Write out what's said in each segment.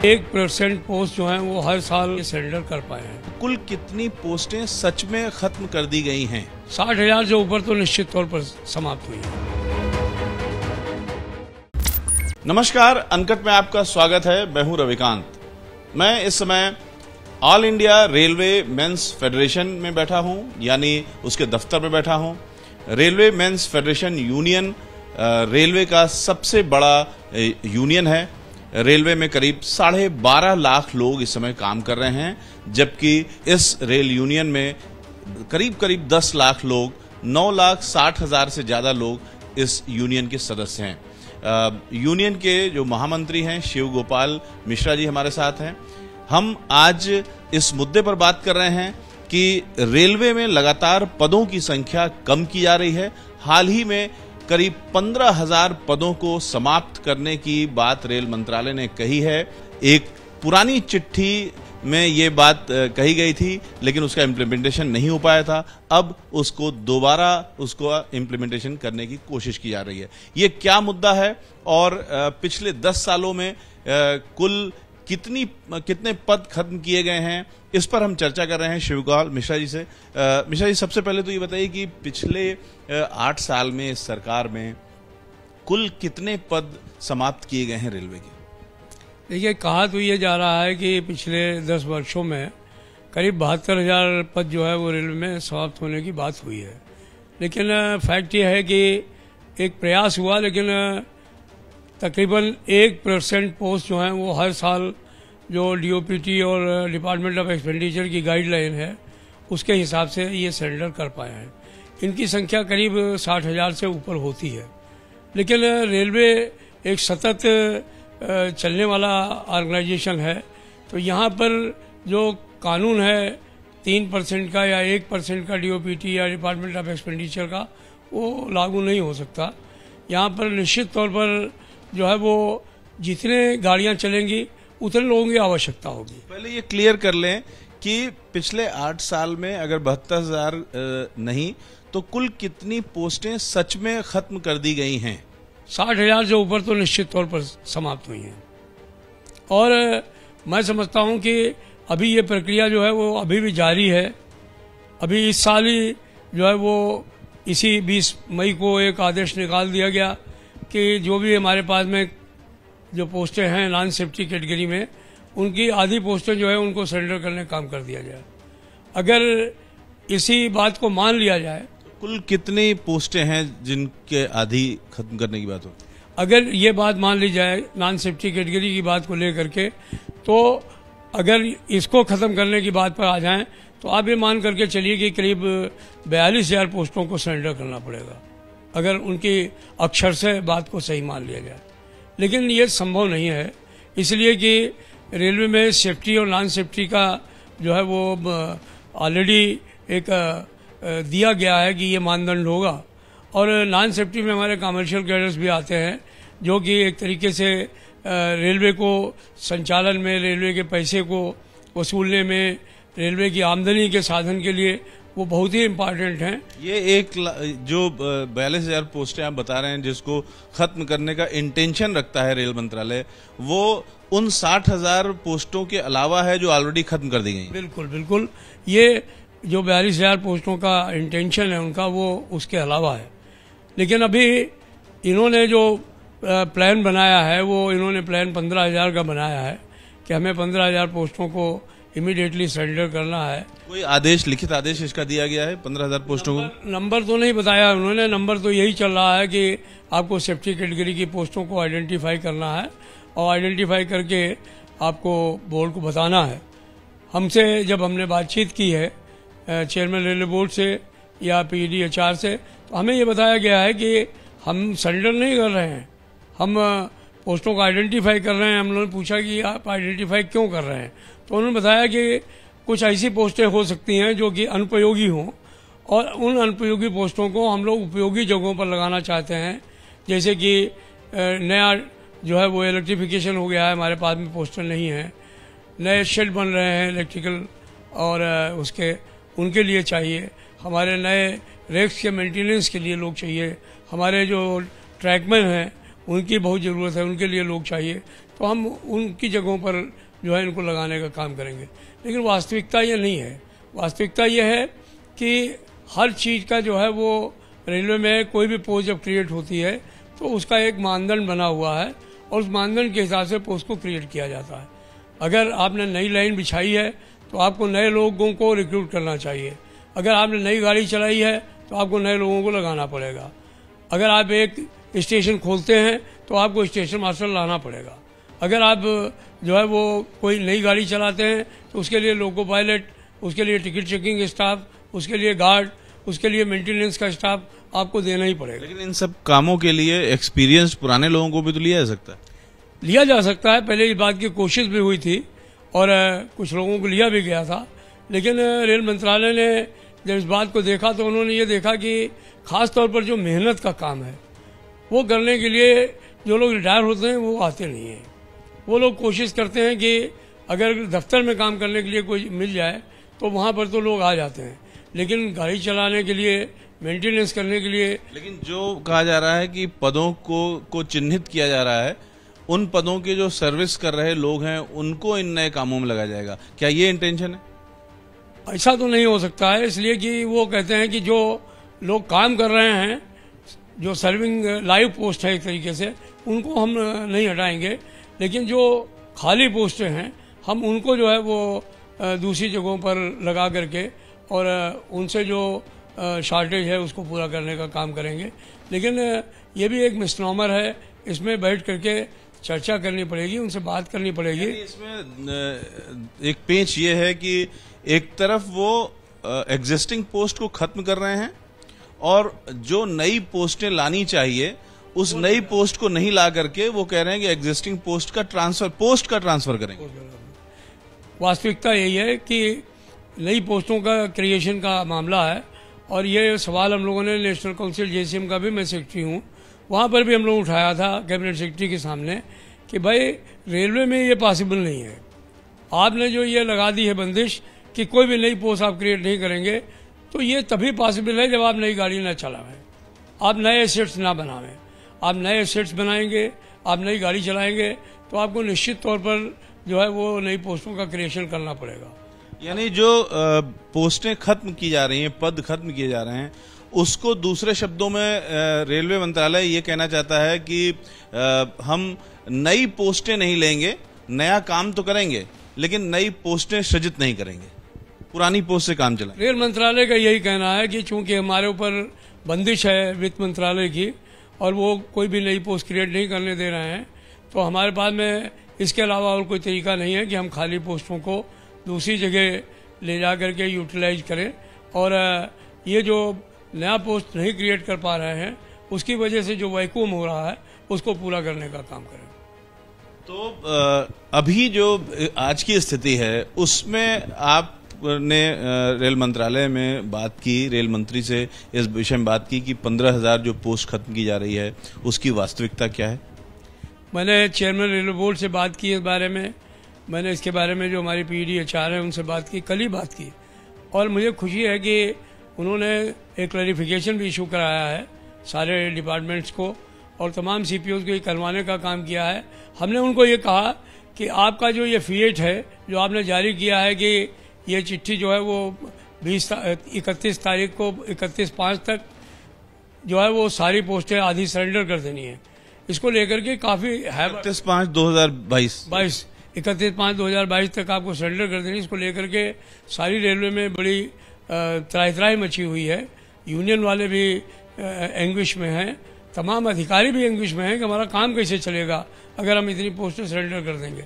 1% post जो है वो हर साल सरेंडर कर पाए हैं। कुल कितनी पोस्टें सच में खत्म कर दी गई हैं? 60,000 से ऊपर तो निश्चित तौर पर समाप्त हुई है। नमस्कार, अनकट में आपका स्वागत है। मैं हूं रविकांत। मैं इस समय all India railway men's federation में बैठा हूं, यानी उसके दफ्तर में बैठा हूं। Railway men's federation union railway का सबसे बड़ा यूनियन है। रेलवे में करीब 12.5 लाख लोग इस समय काम कर रहे हैं, जबकि इस रेल यूनियन में करीब 10 लाख लोग, 9,60,000 से ज्यादा लोग इस यूनियन के सदस्य हैं। यूनियन के जो महामंत्री हैं शिव गोपाल मिश्रा जी हमारे साथ हैं। हम आज इस मुद्दे पर बात कर रहे हैं कि रेलवे में लगातार पदों की संख्या कम की जा रही है। हाल ही में करीब 15,000 पदों को समाप्त करने की बात रेल मंत्रालय ने कही है। एक पुरानी चिट्ठी में ये बात कही गई थी, लेकिन उसका इम्प्लीमेंटेशन नहीं हो पाया था। अब उसको दोबारा इम्प्लीमेंटेशन करने की कोशिश की जा रही है। ये क्या मुद्दा है और पिछले 10 सालों में कुल कितने पद खत्म किए गए हैं, इस पर हम चर्चा कर रहे हैं शिवगोपाल मिश्रा जी से। मिश्रा जी, सबसे पहले तो ये बताइए कि पिछले 8 साल में इस सरकार में कुल कितने पद समाप्त किए गए हैं रेलवे के? देखिए, कहा तो ये जा रहा है कि पिछले 10 वर्षों में करीब 72,000 पद जो है वो रेलवे में समाप्त होने की बात हुई है। लेकिन फैक्ट ये है कि एक प्रयास हुआ, लेकिन तकरीबन 1% पोस्ट जो है वो हर साल जो डीओपीटी और डिपार्टमेंट ऑफ एक्सपेंडिचर की गाइडलाइन है उसके हिसाब से ये सरेंडर कर पाए हैं। इनकी संख्या करीब 60,000 से ऊपर होती है। लेकिन रेलवे एक सतत चलने वाला ऑर्गेनाइजेशन है, तो यहाँ पर जो कानून है 3% का या 1% का डीओपीटी या डिपार्टमेंट ऑफ एक्सपेंडिचर का, वो लागू नहीं हो सकता। यहाँ पर निश्चित तौर पर जो है वो जितने गाड़ियां चलेंगी उतने लोगों की आवश्यकता होगी। पहले ये क्लियर कर लें कि पिछले 8 साल में अगर 72,000 नहीं तो कुल कितनी पोस्टें सच में खत्म कर दी गई हैं? 60,000 से ऊपर तो निश्चित तौर पर समाप्त हुई हैं। और मैं समझता हूं कि अभी ये प्रक्रिया जो है वो अभी भी जारी है। अभी इस साल ही जो है वो इसी 20 मई को एक आदेश निकाल दिया गया कि जो भी हमारे पास में जो पोस्टें हैं नॉन सेफ्टी कैटेगरी में, उनकी आधी पोस्टें जो है उनको सरेंडर करने का काम कर दिया जाए। अगर इसी बात को मान लिया जाए, कुल कितनी पोस्टें हैं जिनके आधी खत्म करने की बात हो? अगर ये बात मान ली जाए नॉन सेफ्टी कैटेगरी की बात को लेकर के, तो अगर इसको खत्म करने की बात पर आ जाएं तो आप ये मान करके चलिए कि करीब 42,000 पोस्टों को सरेंडर करना पड़ेगा, अगर उनकी अक्षर से बात को सही मान लिया जाए। लेकिन ये संभव नहीं है, इसलिए कि रेलवे में सेफ्टी और नॉन सेफ्टी का जो है वो ऑलरेडी एक दिया गया है कि ये मानदंड होगा। और नॉन सेफ्टी में हमारे कमर्शियल कैडर्स भी आते हैं, जो कि एक तरीके से रेलवे को संचालन में, रेलवे के पैसे को वसूलने में, रेलवे की आमदनी के साधन के लिए वो बहुत ही इम्पोर्टेंट हैं। ये जो 42,000 पोस्टें आप बता रहे हैं जिसको खत्म करने का इंटेंशन रखता है रेल मंत्रालय, वो उन 60,000 पोस्टों के अलावा है जो ऑलरेडी खत्म कर दी गई? बिल्कुल बिल्कुल, ये जो 42,000 पोस्टों का इंटेंशन है उनका, वो उसके अलावा है। लेकिन अभी इन्होंने जो प्लान बनाया है, वो इन्होंने प्लान 15,000 का बनाया है कि हमें 15,000 पोस्टों को इमीडिएटली सरेंडर करना है। कोई आदेश, लिखित आदेश इसका दिया गया है 15,000 पोस्टों को? नंबर तो नहीं बताया उन्होंने। नंबर तो यही चल रहा है कि आपको सेफ्टी कैटेगरी की पोस्टों को आइडेंटिफाई करना है और आइडेंटिफाई करके आपको बोर्ड को बताना है। हमसे जब हमने बातचीत की है चेयरमैन रेलवे बोर्ड से या PDHR से, तो हमें ये बताया गया है कि हम सरेंडर नहीं कर रहे हैं, हम पोस्टों को आइडेंटिफाई कर रहे हैं। हम लोगों ने पूछा कि आप आइडेंटिफाई क्यों कर रहे हैं, तो उन्होंने बताया कि कुछ ऐसी पोस्टें हो सकती हैं जो कि अनुपयोगी हों, और उन अनुपयोगी पोस्टों को हम लोग उपयोगी जगहों पर लगाना चाहते हैं। जैसे कि नया जो है वो इलेक्ट्रिफिकेशन हो गया है, हमारे पास में पोस्टर नहीं है, नए शेड बन रहे हैं इलेक्ट्रिकल, और उनके लिए चाहिए। हमारे नए रेक्स के मेंटेनेंस के लिए लोग चाहिए। हमारे जो ट्रैकमैन हैं उनकी बहुत ज़रूरत है, उनके लिए लोग चाहिए, तो हम उनकी जगहों पर जो है इनको लगाने का काम करेंगे। लेकिन वास्तविकता ये नहीं है। वास्तविकता ये है कि हर चीज़ का जो है वो रेलवे में कोई भी पोस्ट जब क्रिएट होती है तो उसका एक मानदंड बना हुआ है और उस मानदंड के हिसाब से पोस्ट को क्रिएट किया जाता है। अगर आपने नई लाइन बिछाई है तो आपको नए लोगों को रिक्रूट करना चाहिए। अगर आपने नई गाड़ी चलाई है तो आपको नए लोगों को लगाना पड़ेगा। अगर आप एक स्टेशन खोलते हैं तो आपको स्टेशन मास्टर लाना पड़ेगा। अगर आप जो है वो कोई नई गाड़ी चलाते हैं तो उसके लिए लोको पायलट, उसके लिए टिकट चेकिंग स्टाफ, उसके लिए गार्ड, उसके लिए मेंटेनेंस का स्टाफ आपको देना ही पड़ेगा। लेकिन इन सब कामों के लिए एक्सपीरियंस पुराने लोगों को भी तो लिया जा सकता है। लिया जा सकता है। पहले इस बात की कोशिश भी हुई थी और कुछ लोगों को लिया भी गया था, लेकिन रेल मंत्रालय ने जब इस बात को देखा तो उन्होंने ये देखा कि खास तौर पर जो मेहनत का काम है वो करने के लिए जो लोग रिटायर होते हैं वो आते नहीं हैं। वो लोग कोशिश करते हैं कि अगर दफ्तर में काम करने के लिए कोई मिल जाए तो वहाँ पर तो लोग आ जाते हैं, लेकिन गाड़ी चलाने के लिए, मेंटेनेंस करने के लिए। लेकिन जो कहा जा रहा है कि पदों को चिन्हित किया जा रहा है, उन पदों के जो सर्विस कर रहे लोग हैं उनको इन नए कामों में लगाया जाएगा, क्या ये इंटेंशन है? ऐसा तो नहीं हो सकता है, इसलिए कि वो कहते हैं कि जो लोग काम कर रहे हैं, जो सर्विंग लाइव पोस्ट है एक तरीके से, उनको हम नहीं हटाएंगे, लेकिन जो खाली पोस्टें हैं हम उनको जो है वो दूसरी जगहों पर लगा करके और उनसे जो शॉर्टेज है उसको पूरा करने का काम करेंगे। लेकिन ये भी एक मिसनॉमर है, इसमें बैठ करके चर्चा करनी पड़ेगी, उनसे बात करनी पड़ेगी। इसमें एक पेंच ये है कि एक तरफ वो एग्जिस्टिंग पोस्ट को खत्म कर रहे हैं और जो नई पोस्टें लानी चाहिए उस नई पोस्ट को नहीं ला करके वो कह रहे हैं कि एग्जिस्टिंग पोस्ट का ट्रांसफर करेंगे। वास्तविकता यही है कि नई पोस्टों का क्रिएशन का मामला है और ये सवाल हम लोगों ने नेशनल काउंसिल जेसीएम का भी, मैं सेक्रेटरी हूँ, वहाँ पर भी हम लोग उठाया था कैबिनेट सेक्रेटरी के सामने कि भाई रेलवे में ये पॉसिबल नहीं है। आपने जो ये लगा दी है बंदिश कि कोई भी नई पोस्ट आप क्रिएट नहीं करेंगे, तो ये तभी पॉसिबल है जब आप नई गाड़ी न चलावें, आप नए एसेट्स ना बनावें। आप नए एसेट्स बनाएंगे, आप नई गाड़ी चलाएंगे तो आपको निश्चित तौर पर जो है वो नई पोस्टों का क्रिएशन करना पड़ेगा। यानी जो पोस्टें खत्म की जा रही हैं, पद खत्म किए जा रहे हैं, उसको दूसरे शब्दों में रेलवे मंत्रालय ये कहना चाहता है कि हम नई पोस्टें नहीं लेंगे, नया काम तो करेंगे लेकिन नई पोस्टें सृजित नहीं करेंगे, पुरानी पोस्ट से काम चलाएंगे। रेल मंत्रालय का यही कहना है कि चूंकि हमारे ऊपर बंदिश है वित्त मंत्रालय की और वो कोई भी नई पोस्ट क्रिएट नहीं करने दे रहे हैं, तो हमारे पास में इसके अलावा और कोई तरीका नहीं है कि हम खाली पोस्टों को दूसरी जगह ले जा करके यूटिलाइज करें और ये जो नया पोस्ट नहीं क्रिएट कर पा रहे हैं उसकी वजह से जो वैक्यूम हो रहा है उसको पूरा करने का काम करें। तो अभी जो आज की स्थिति है उसमें आपने रेल मंत्रालय में बात की, रेल मंत्री से इस विषय में बात की कि 15,000 जो पोस्ट खत्म की जा रही है उसकी वास्तविकता क्या है? मैंने चेयरमैन रेलवे बोर्ड से बात की इस बारे में, मैंने इसके बारे में जो हमारी PDHR है उनसे बात की, कल ही बात की, और मुझे खुशी है कि उन्होंने एक क्लैरिफिकेशन भी इशू कराया है सारे डिपार्टमेंट्स को और तमाम CPOs को ये करवाने का काम किया है। हमने उनको ये कहा कि आपका जो ये फीएट है जो आपने जारी किया है कि ये चिट्ठी जो है वो 31 तारीख को 31/5 तक जो है वो सारी पोस्टें आधी सरेंडर कर देनी है, इसको लेकर के काफी है 31/5/2022 तक आपको सरेंडर कर देनी, इसको लेकर के सारी रेलवे में बड़ी त्राही मची हुई है। यूनियन वाले भी एंग्विश में हैं, तमाम अधिकारी भी एंग्विश में हैं कि हमारा काम कैसे चलेगा अगर हम इतनी पोस्टें सरेंडर कर देंगे।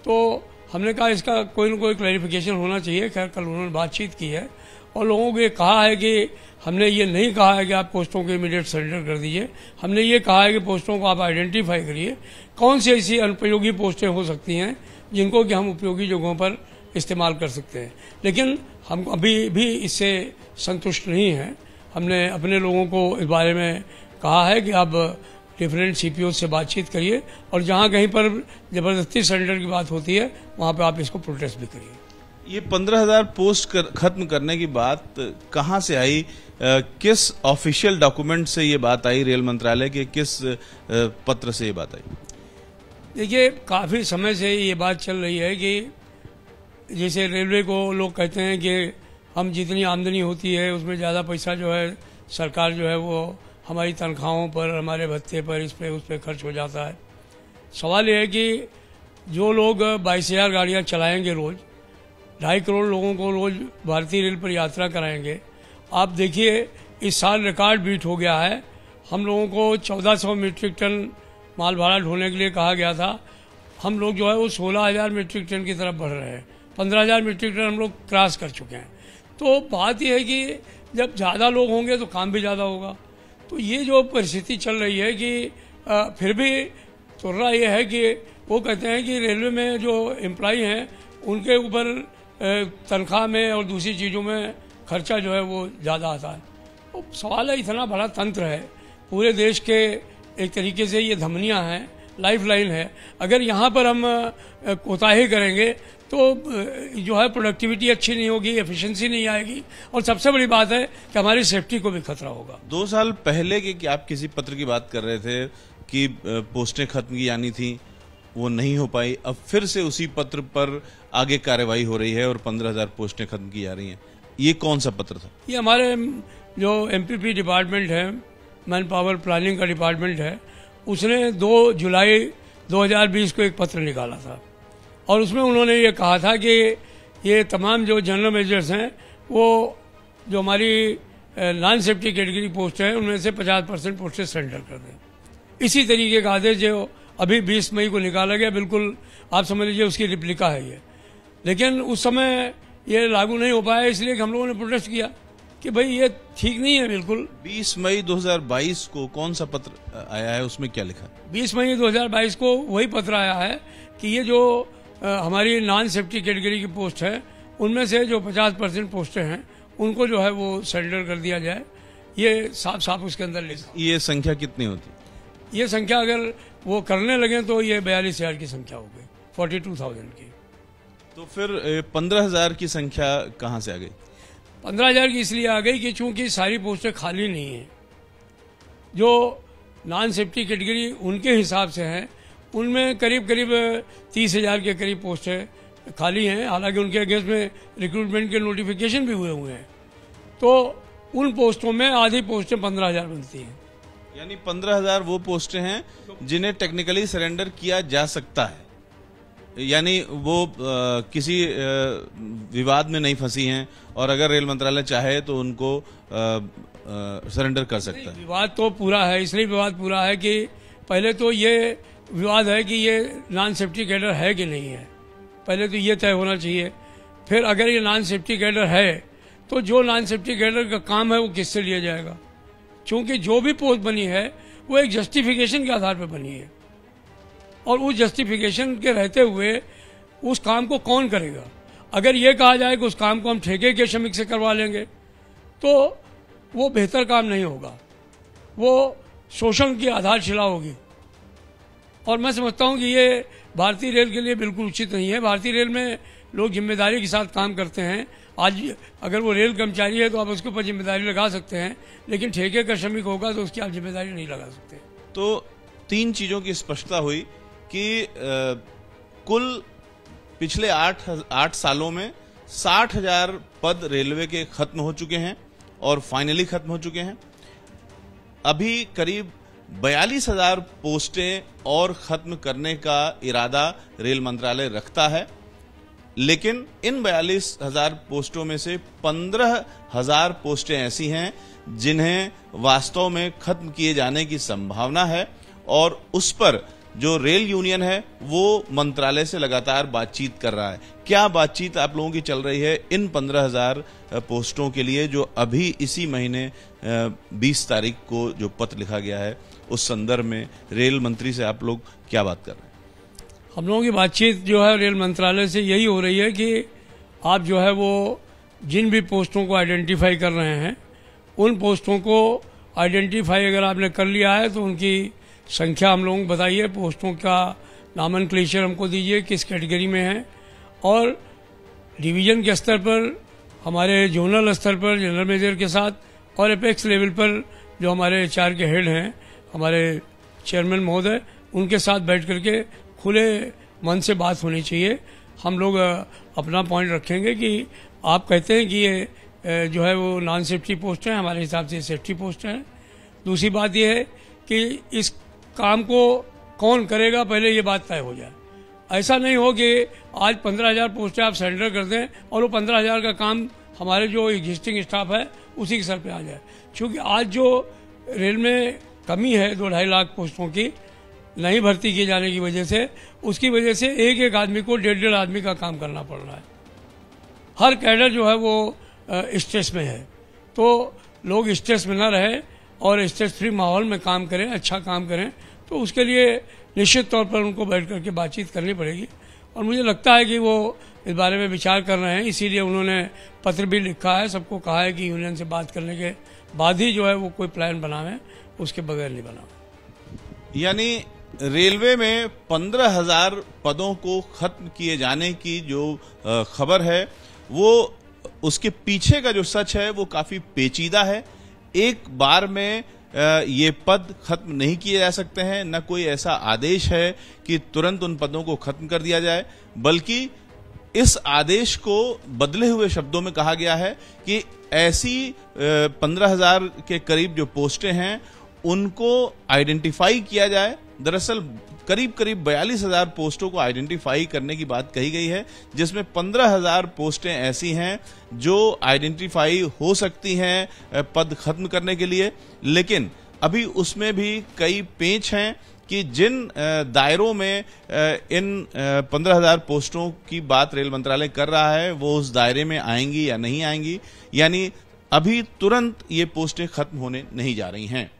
तो हमने कहा इसका कोई न कोई क्लैरिफिकेशन होना चाहिए। खैर कल उन्होंने बातचीत की है और लोगों को ये कहा है कि हमने ये नहीं कहा है कि आप पोस्टों को इमीडिएट सरेंडर कर दीजिए, हमने ये कहा है कि पोस्टों को आप आइडेंटिफाई करिए कौन सी ऐसी अनुपयोगी पोस्टें हो सकती हैं जिनको कि हम उपयोगी जगहों पर इस्तेमाल कर सकते हैं। लेकिन हम अभी भी इससे संतुष्ट नहीं हैं। हमने अपने लोगों को इस बारे में कहा है कि आप डिफरेंट CPO से बातचीत करिए और जहां कहीं पर जबरदस्ती सरेंडर की बात होती है वहां पर आप इसको प्रोटेस्ट भी करिए। ये 15,000 पोस्ट खत्म करने की बात कहाँ से आई? किस ऑफिशियल डॉक्यूमेंट से ये बात आई रेल मंत्रालय के, किस पत्र से ये बात आई? देखिए, काफ़ी समय से ये बात चल रही है कि जैसे रेलवे को लोग कहते हैं कि हम जितनी आमदनी होती है उसमें ज़्यादा पैसा जो है सरकार जो है वो हमारी तनख्वाहों पर, हमारे भत्ते पर, इस पे उस पे खर्च हो जाता है। सवाल ये है कि जो लोग 22,000 गाड़ियाँ चलाएंगे रोज़, 2.5 करोड़ लोगों को रोज़ भारतीय रेल पर यात्रा कराएंगे। आप देखिए, इस साल रिकॉर्ड बीट हो गया है। हम लोगों को 1400 मीट्रिक टन माल भाड़ा ढोने के लिए कहा गया था। हम लोग जो है वो 16,000 मीट्रिक टन की तरफ बढ़ रहे हैं। 15,000 मीट्रिक टन हम लोग क्रॉस कर चुके हैं। तो बात यह है कि जब ज़्यादा लोग होंगे तो काम भी ज़्यादा होगा। तो ये जो परिस्थिति चल रही है कि फिर भी तुर्रा ये है कि वो कहते हैं कि रेलवे में जो एम्प्लॉई हैं उनके ऊपर तनख्वाह में और दूसरी चीज़ों में खर्चा जो है वो ज़्यादा आता है। तो सवाल है, इतना बड़ा तंत्र है पूरे देश के, एक तरीके से ये धमनियाँ हैं, लाइफ लाइन है। अगर यहाँ पर हम कोताही करेंगे तो जो है प्रोडक्टिविटी अच्छी नहीं होगी, एफिशिएंसी नहीं आएगी, और सबसे बड़ी बात है कि हमारी सेफ्टी को भी खतरा होगा। 2 साल पहले कि आप किसी पत्र की बात कर रहे थे कि पोस्टें खत्म की जानी थी, वो नहीं हो पाई। अब फिर से उसी पत्र पर आगे कार्रवाई हो रही है और 15,000 पोस्टें खत्म की जा रही हैं। ये कौन सा पत्र था? ये हमारे जो MPP डिपार्टमेंट है, मैन पावर प्लानिंग का डिपार्टमेंट है, उसने 2 जुलाई 2020 को एक पत्र निकाला था और उसमें उन्होंने ये कहा था कि ये तमाम जो जनरल मैनेजर्स हैं वो जो हमारी नॉन सेफ्टी कैटेगरी पोस्ट है उनमें से 50% पोस्टें सरेंडर कर दें। इसी तरीके का आदेश जो अभी 20 मई को निकाला गया, बिल्कुल आप समझ लीजिए उसकी रिप्लिका है ये। लेकिन उस समय ये लागू नहीं हो पाया, इसलिए हम लोगों ने प्रोटेस्ट किया कि भाई ये ठीक नहीं है बिल्कुल। 20 मई 2022 को कौन सा पत्र आया है, उसमें क्या लिखा? 20 मई 2022 को वही पत्र आया है कि ये जो हमारी नॉन सेफ्टी कैटेगरी की पोस्ट है उनमें से जो 50% पोस्टें हैं उनको जो है वो सरेंडर कर दिया जाए। ये साफ साफ उसके अंदर लिखा। ये संख्या कितनी होती? ये संख्या अगर वो करने लगे तो ये 42,000 की संख्या हो गई, 42,000 की। तो फिर 15,000 की संख्या कहाँ से आ गई? 15,000 की इसलिए आ गई कि चूंकि सारी पोस्टें खाली नहीं हैं। जो नॉन सेफ्टी कैटेगरी उनके हिसाब से हैं उनमें करीब 30,000 के करीब पोस्टें खाली हैं। हालांकि उनके अगेंस्ट में रिक्रूटमेंट के नोटिफिकेशन भी हुए हैं। तो उन पोस्टों में आधी पोस्टें 15,000 बनती हैं। यानी 15,000 वो पोस्टें हैं जिन्हें टेक्निकली सरेंडर किया जा सकता है, यानी वो किसी विवाद में नहीं फंसी हैं और अगर रेल मंत्रालय चाहे तो उनको सरेंडर कर सकता है। विवाद तो पूरा है, इसलिए विवाद पूरा है कि पहले तो ये विवाद है कि ये नॉन सेफ्टी कैडर है कि नहीं है, पहले तो ये तय होना चाहिए। फिर अगर ये नॉन सेफ्टी कैडर है तो जो नॉन सेफ्टी कैडर का काम है वो किससे लिया जाएगा? क्योंकि जो भी पोस्ट बनी है वो एक जस्टिफिकेशन के आधार पर बनी है और उस जस्टिफिकेशन के रहते हुए उस काम को कौन करेगा? अगर ये कहा जाए कि उस काम को हम ठेके के श्रमिक से करवा लेंगे तो वो बेहतर काम नहीं होगा, वो शोषण की आधारशिला होगी। और मैं समझता हूं कि ये भारतीय रेल के लिए बिल्कुल उचित नहीं है। भारतीय रेल में लोग जिम्मेदारी के साथ काम करते हैं। आज अगर वो रेल कर्मचारी है तो आप उसके ऊपर जिम्मेदारी लगा सकते हैं, लेकिन ठेके का श्रमिक होगा तो उसकी आप जिम्मेदारी नहीं लगा सकते। तो 3 चीजों की स्पष्टता हुई कि कुल पिछले 8 सालों में 60,000 पद रेलवे के खत्म हो चुके हैं और फाइनली खत्म हो चुके हैं। अभी करीब 42,000 पोस्टें और खत्म करने का इरादा रेल मंत्रालय रखता है, लेकिन इन 42,000 पोस्टों में से 15,000 पोस्टें ऐसी हैं जिन्हें वास्तव में खत्म किए जाने की संभावना है और उस पर जो रेल यूनियन है वो मंत्रालय से लगातार बातचीत कर रहा है। क्या बातचीत आप लोगों की चल रही है इन 15,000 पोस्टों के लिए जो अभी इसी महीने 20 तारीख को जो पत्र लिखा गया है, उस संदर्भ में रेल मंत्री से आप लोग क्या बात कर रहे हैं? हम लोगों की बातचीत जो है रेल मंत्रालय से यही हो रही है कि आप जो है वो जिन भी पोस्टों को आइडेंटिफाई कर रहे हैं उन पोस्टों को आइडेंटिफाई अगर आपने कर लिया है तो उनकी संख्या हम लोगों को बताइए, पोस्टों का नामनक्लेचर हमको दीजिए किस कैटेगरी में है, और डिवीजन के स्तर पर, हमारे जोनल स्तर पर जनरल मैनेजर के साथ और एपेक्स लेवल पर जो हमारे HR के हेड हैं, हमारे चेयरमैन महोदय, उनके साथ बैठ करके खुले मन से बात होनी चाहिए। हम लोग अपना पॉइंट रखेंगे कि आप कहते हैं कि ये जो है वो नॉन सेफ्टी पोस्ट है, हमारे हिसाब से सेफ्टी पोस्ट है। दूसरी बात यह है कि इस काम को कौन करेगा, पहले ये बात तय हो जाए। ऐसा नहीं हो कि आज 15,000 पोस्टें आप सरेंडर कर दें और वो 15,000 का काम हमारे जो एग्जिस्टिंग स्टाफ है उसी के सर पे आ जाए। क्योंकि आज जो रेल में कमी है 2-2.5 लाख पोस्टों की नहीं भर्ती किए जाने की वजह से, उसकी वजह से एक आदमी को 1.5 आदमी का काम करना पड़ रहा है। हर कैडर जो है वो स्ट्रेस में है, तो लोग स्ट्रेस में ना रहे और स्ट्रेस फ्री माहौल में काम करें, अच्छा काम करें। तो उसके लिए निश्चित तौर पर उनको बैठ करके बातचीत करनी पड़ेगी और मुझे लगता है कि वो इस बारे में विचार कर रहे हैं। इसीलिए उन्होंने पत्र भी लिखा है, सबको कहा है कि यूनियन से बात करने के बाद ही जो है वो कोई प्लान बनावें, उसके बगैर नहीं बनावें। यानी रेलवे में 15,000 पदों को खत्म किए जाने की जो खबर है, वो उसके पीछे का जो सच है वो काफी पेचीदा है। एक बार में ये पद खत्म नहीं किए जा सकते हैं, न कोई ऐसा आदेश है कि तुरंत उन पदों को खत्म कर दिया जाए, बल्कि इस आदेश को बदले हुए शब्दों में कहा गया है कि ऐसी 15,000 के करीब जो पोस्टें हैं उनको आइडेंटिफाई किया जाए। दरअसल करीब 42,000 पोस्टों को आइडेंटिफाई करने की बात कही गई है, जिसमें 15,000 पोस्टें ऐसी हैं जो आइडेंटिफाई हो सकती हैं पद खत्म करने के लिए। लेकिन अभी उसमें भी कई पेच हैं कि जिन दायरों में इन 15,000 पोस्टों की बात रेल मंत्रालय कर रहा है वो उस दायरे में आएंगी या नहीं आएंगी, यानी अभी तुरंत ये पोस्टें खत्म होने नहीं जा रही हैं।